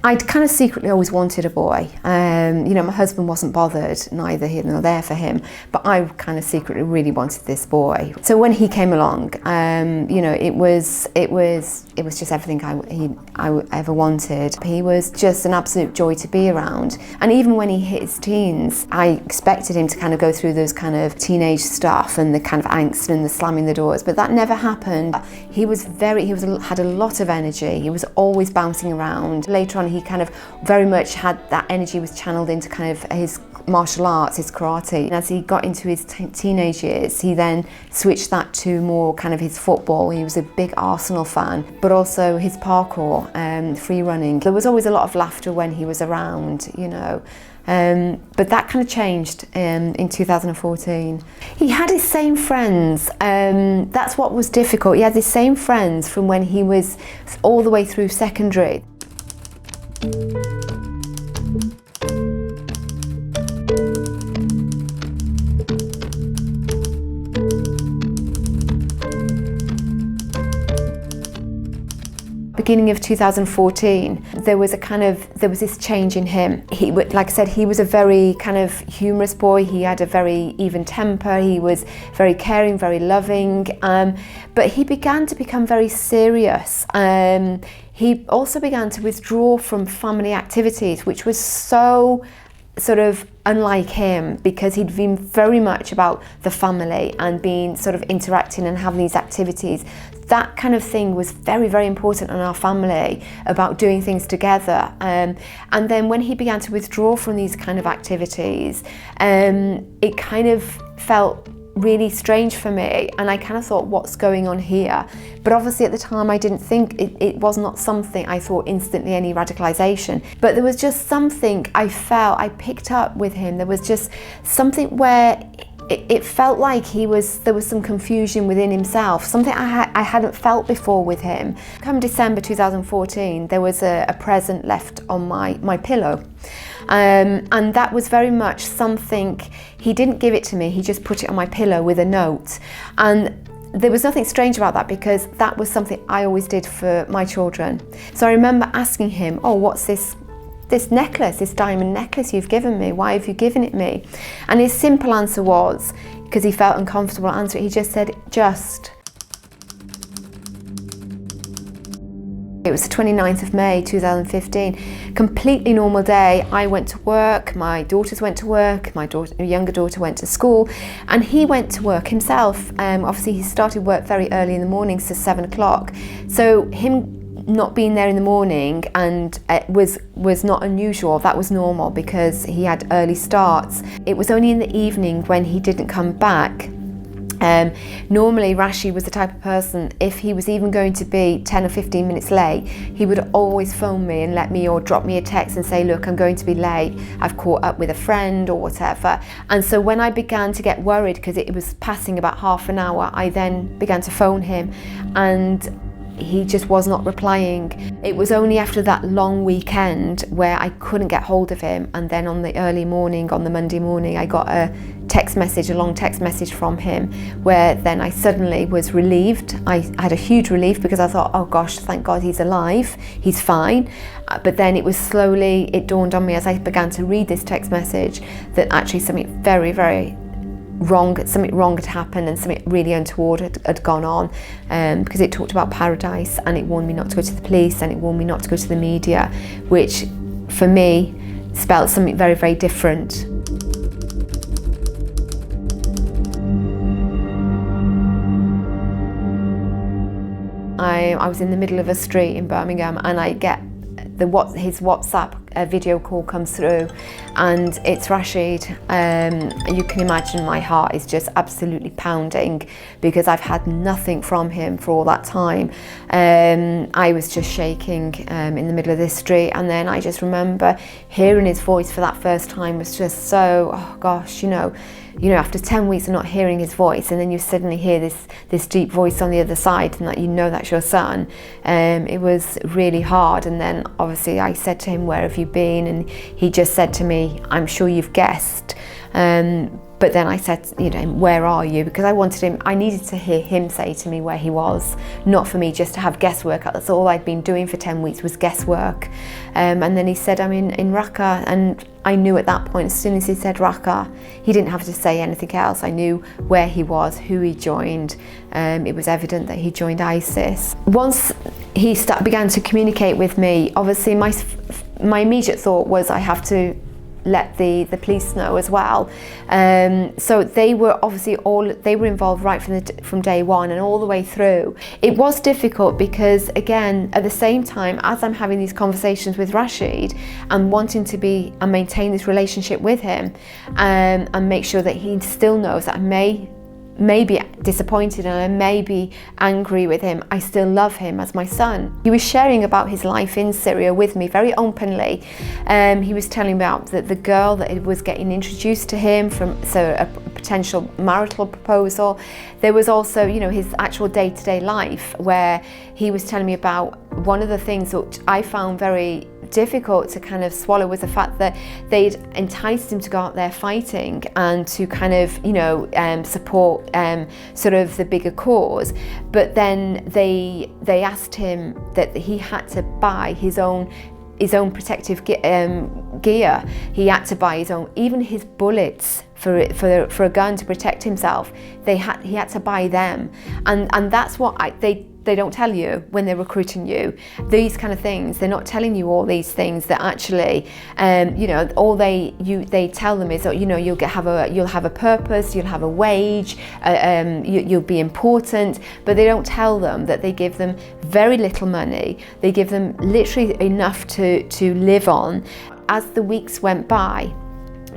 I'd kind of secretly always wanted a boy. You know, my husband wasn't bothered, neither here nor there for him, but I kind of secretly really wanted this boy. So when he came along, you know, it was just everything I ever wanted. He was just an absolute joy to be around. And even when he hit his teens, I expected him to kind of go through those kind of teenage stuff and the kind of angst and the slamming the doors, but that never happened. He had a lot of energy. He was always bouncing around. Later on, he kind of very much had that energy was channeled into kind of his martial arts, his karate. And as he got into his teenage years, he then switched that to more kind of his football. He was a big Arsenal fan, but also his parkour, free running. There was always a lot of laughter when he was around, you know. But that kind of changed in 2014. He had his same friends. That's what was difficult. He had his same friends from when he was all the way through secondary. Beginning of 2014, there was this change in him. Like I said, he was a very kind of humorous boy. He had a very even temper. He was very caring, very loving, but he began to become very serious. He also began to withdraw from family activities, which was so sort of unlike him, because he'd been very much about the family and being sort of interacting and having these activities. That kind of thing was very, very important in our family, about doing things together. And then when he began to withdraw from these kind of activities, it kind of felt really strange for me, and I kind of thought, what's going on here? But obviously at the time I didn't think, it was not something I thought instantly any radicalization, but there was just something I picked up with him. There was just something where it felt like there was some confusion within himself, something I hadn't felt before with him. Come December 2014, there was a present left on my pillow. And that was very much something, he didn't give it to me, he just put it on my pillow with a note. And there was nothing strange about that, because that was something I always did for my children. So I remember asking him, oh, what's this necklace, this diamond necklace you've given me? Why have you given it me? And his simple answer was, because he felt uncomfortable answering, he just said, just. It was the 29th of May 2015, completely normal day. I went to work, my daughters went to work, my younger daughter went to school, and he went to work himself. Obviously he started work very early in the morning, so 7 o'clock. So him not being there in the morning and was not unusual, that was normal because he had early starts. It was only in the evening when he didn't come back. Normally Rasheed was the type of person, if he was even going to be 10 or 15 minutes late, he would always phone me and let me, or drop me a text and say, look, I'm going to be late, I've caught up with a friend or whatever. And so when I began to get worried, because it was passing about half an hour, I then began to phone him, and he just was not replying. It was only after that long weekend where I couldn't get hold of him, and then on the early morning, on the Monday morning, I got a long text message from him, where then I suddenly was relieved. I had a huge relief, because I thought, oh gosh, thank God he's alive, he's fine. But then it dawned on me as I began to read this text message that actually something very, very something wrong had happened, and something really untoward had gone on, because it talked about paradise, and it warned me not to go to the police, and it warned me not to go to the media, which for me spelled something very, very different. I was in the middle of a street in Birmingham, and I get his WhatsApp video call comes through, and it's Rasheed. You can imagine my heart is just absolutely pounding, because I've had nothing from him for all that time. I was just shaking in the middle of this street, and then I just remember hearing his voice for that first time was just so, oh gosh, you know, after 10 weeks of not hearing his voice, and then you suddenly hear this deep voice on the other side, and that you know that's your son. It was really hard. And then obviously I said to him, where have you been? And he just said to me, I'm sure you've guessed. But then I said, you know, where are you? Because I needed to hear him say to me where he was, not for me just to have guesswork. That's all I'd been doing for 10 weeks was guesswork. And then he said, I'm in Raqqa, and I knew at that point, as soon as he said Raqqa, he didn't have to say anything else. I knew where he was, who he joined. It was evident that he joined ISIS. Once he began to communicate with me, obviously my immediate thought was I have to let the police know as well. So they were obviously involved right from day one and all the way through. It was difficult because, again, at the same time as I'm having these conversations with Rasheed and wanting to be and maintain this relationship with him, and make sure that he still knows that I may be disappointed and I may be angry with him, I still love him as my son. He was sharing about his life in Syria with me very openly. He was telling me about the girl that was getting introduced to him from a potential marital proposal. There was also, you know, his actual day-to-day life, where he was telling me about one of the things which I found very difficult to kind of swallow was the fact that they'd enticed him to go out there fighting and to kind of, you know, support sort of the bigger cause, but then they asked him that he had to buy his own protective gear. He had to buy even his bullets for a gun to protect himself. He had to buy them, and that's what they don't tell you when they're recruiting you. These kind of things, they're not telling you all these things that actually, you know, all they tell them is that, you know, you'll have a purpose, you'll have a wage, you'll be important, but they don't tell them that they give them very little money. They give them literally enough to live on. As the weeks went by,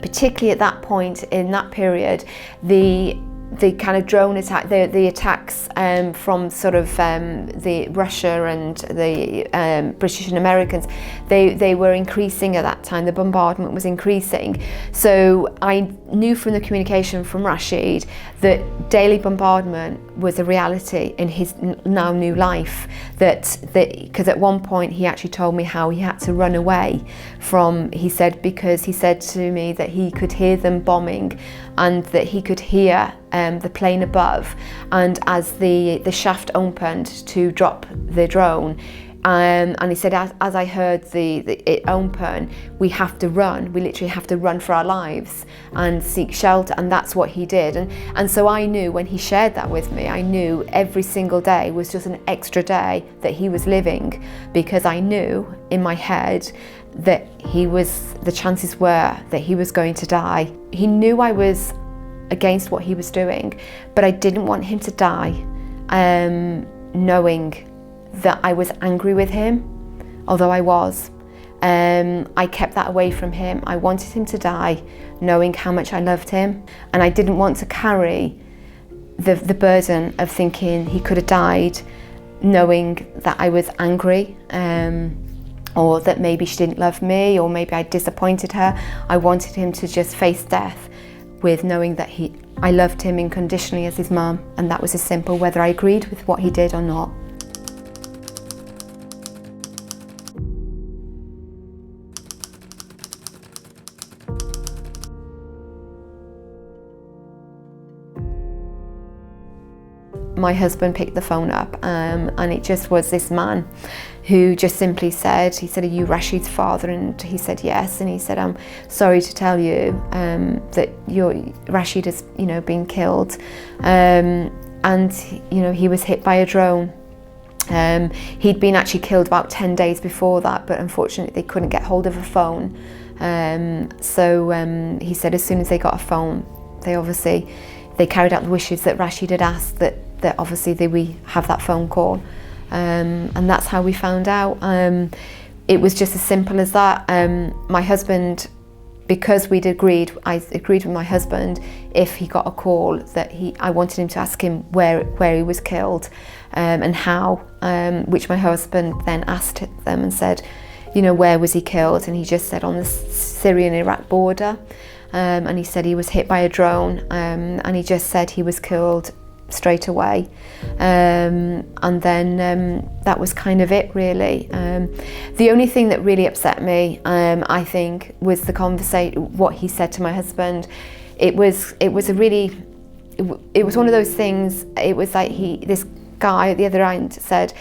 particularly at that point in that period, the kind of drone attack, the attacks from sort of the Russia and the British and Americans, they were increasing at that time. The bombardment was increasing. So I knew from the communication from Rasheed that daily bombardment was a reality in his now new life. Because at one point he actually told me how he had to run away from, because he said to me that he could hear them bombing and that he could hear the plane above, and as the shaft opened to drop the drone, and he said, as I heard it open, we have to run. We literally have to run for our lives and seek shelter, and that's what he did. And so I knew when he shared that with me, I knew every single day was just an extra day that he was living, because I knew in my head that the chances were that he was going to die. He knew I was against what he was doing, but I didn't want him to die knowing that I was angry with him, although I was. I kept that away from him. I wanted him to die knowing how much I loved him, and I didn't want to carry the burden of thinking he could have died knowing that I was angry, or that maybe she didn't love me, or maybe I disappointed her. I wanted him to just face death with knowing that I loved him unconditionally as his mum, and that was as simple, whether I agreed with what he did or not. My husband picked the phone up, and it just was this man who just simply said, he said, "Are you Rasheed's father?" And he said, "Yes." And he said, "I'm sorry to tell you that Rasheed has, you know, been killed, and you know, he was hit by a drone. He'd been actually killed about 10 days before that, but unfortunately they couldn't get hold of a phone. So he said as soon as they got a phone, they carried out the wishes that Rasheed had asked, that obviously we have that phone call, and that's how we found out. It was just as simple as that. My husband, because I agreed with my husband, if he got a call that I wanted him to ask him where he was killed, and how, which my husband then asked them and said, you know, where was he killed? And he just said on the Syrian-Iraq border, and he said he was hit by a drone, and he just said he was killed straight away, and then that was kind of it, really. The only thing that really upset me, I think, was what he said to my husband. it was a really, it was one of those things. It was like this guy at the other end said,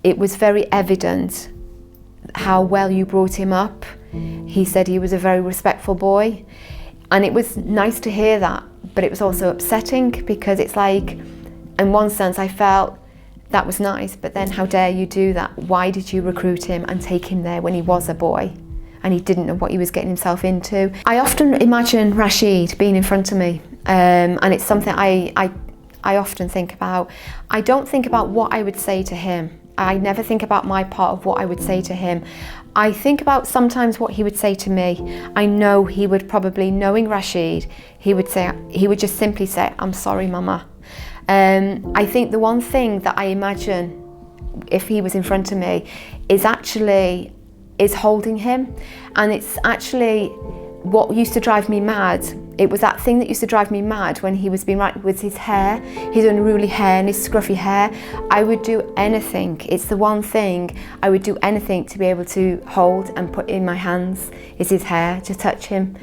it was very evident how well you brought him up. He said he was a very respectful boy, and it was nice to hear that, but it was also upsetting, because it's like, in one sense I felt that was nice, but then how dare you do that? Why did you recruit him and take him there when he was a boy and he didn't know what he was getting himself into? I often imagine Rasheed being in front of me, and it's something I often think about. I don't think about what I would say to him. I never think about my part of what I would say to him. I think about sometimes what he would say to me. I know he would probably, knowing Rasheed, he would just simply say, "I'm sorry, Mama." I think the one thing that I imagine if he was in front of me is holding him, and it's actually what used to drive me mad. It was that thing that used to drive me mad when he was being right with his hair, his unruly hair and his scruffy hair. I would do anything. It's the one thing I would do anything to be able to hold and put in my hands is his hair, to touch him.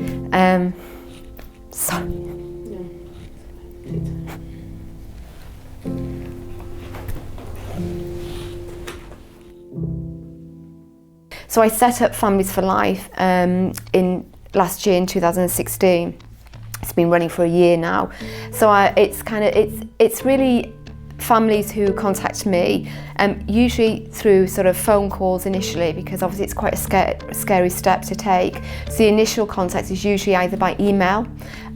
So I set up Families for Life in last year in 2016. It's been running for a year now. So it's really families who contact me, usually through sort of phone calls initially, because obviously it's quite a scary step to take. So the initial contact is usually either by email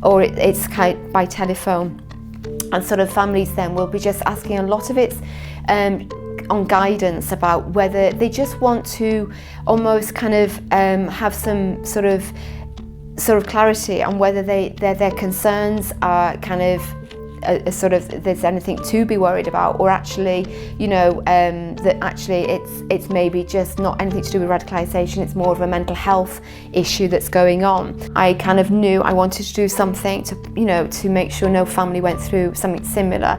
or it's kind of by telephone. And sort of families then will be just asking, a lot of it's on guidance about whether they just want to almost kind of have some sort of clarity on whether their concerns are kind of sort of there's anything to be worried about, or actually, you know, that actually it's maybe just not anything to do with radicalisation. It's more of a mental health issue that's going on. I kind of knew I wanted to do something to, you know, to make sure no family went through something similar.